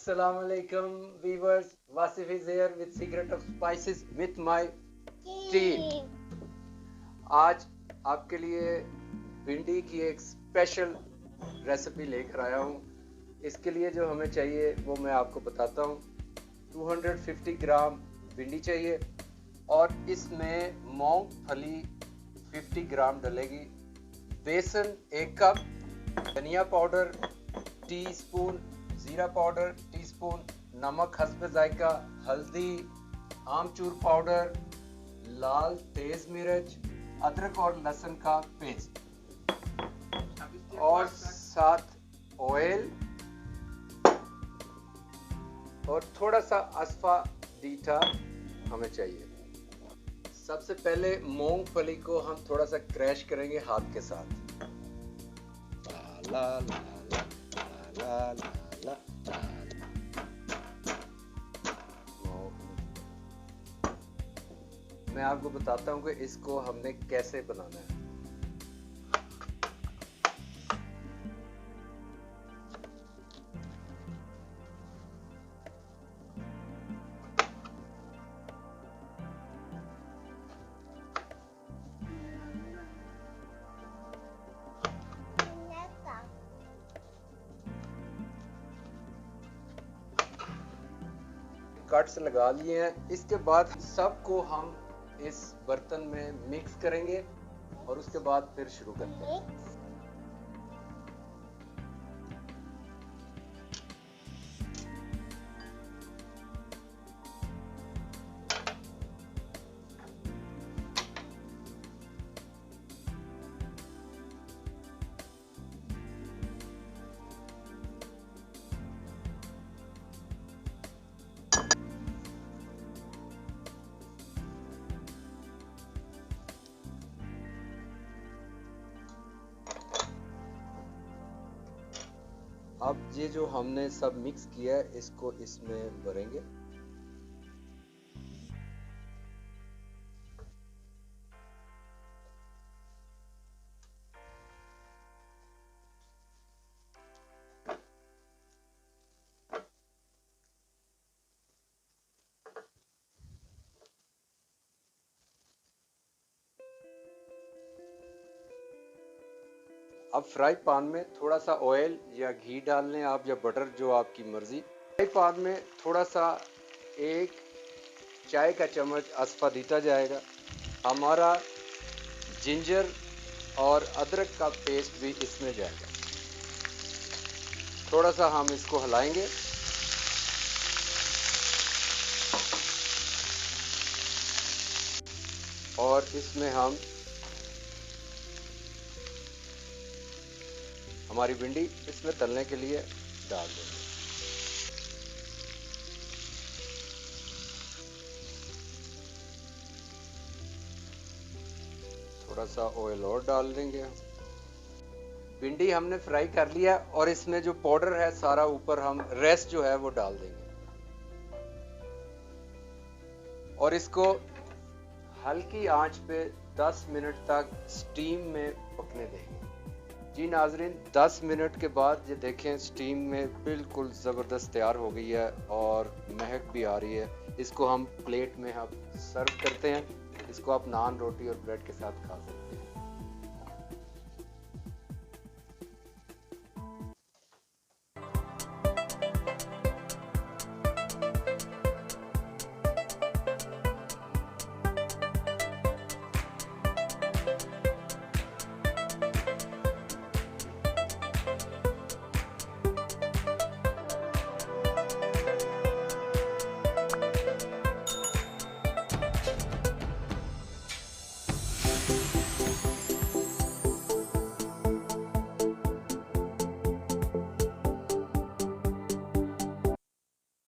Assalamu alaikum viewers. Wasif is here with Secret of Spices with my team. आज आपके लिए भिंडी की एक स्पेशल रेसिपी लेकर आया हूँ। इसके लिए जो हमें चाहिए वो मैं आपको बताता हूँ। 250 ग्राम भिंडी चाहिए और इसमें मूंगफली 50 ग्राम डलेगी, बेसन 1 कप, धनिया पाउडर टीस्पून, जीरा पाउडर टीस्पून, नमक हस्ब जायका, हल्दी, आमचूर पाउडर, लाल तेज मिर्च, अदरक और लहसुन का पेस्ट और साथ ऑयल और थोड़ा सा अस्फादीटा हमें चाहिए। सबसे पहले मूंगफली को हम थोड़ा सा क्रैश करेंगे हाथ के साथ। ला ला ला ला ला ला ला। मैं आपको बताता हूँ कि इसको हमने कैसे बनाना है। कट्स लगा लिए हैं। इसके बाद सबको हम इस बर्तन में मिक्स करेंगे और उसके बाद फिर शुरू करते हैं। अब ये जो हमने सब मिक्स किया है इसको इसमें भरेंगे। अब फ्राई पैन में थोड़ा सा ऑयल या घी डाल लें आप, या बटर, जो आपकी मर्जी। फ्राई पैन में थोड़ा सा 1 चाय का चम्मच अस्फादीटा जाएगा। हमारा जिंजर और अदरक का पेस्ट भी इसमें जाएगा। थोड़ा सा हम इसको हिलाएंगे और इसमें हम हमारी भिंडी इसमें तलने के लिए डाल देंगे। थोड़ा सा ऑयल और डाल देंगे। भिंडी हमने फ्राई कर लिया और इसमें जो पाउडर है सारा ऊपर हम रेस्ट जो है वो डाल देंगे और इसको हल्की आंच पे 10 मिनट तक स्टीम में पकने देंगे। जी नाजरीन, 10 मिनट के बाद ये देखें स्टीम में बिल्कुल ज़बरदस्त तैयार हो गई है और महक भी आ रही है। इसको हम प्लेट में हम सर्व करते हैं। इसको आप नान, रोटी और ब्रेड के साथ खा सकते हैं।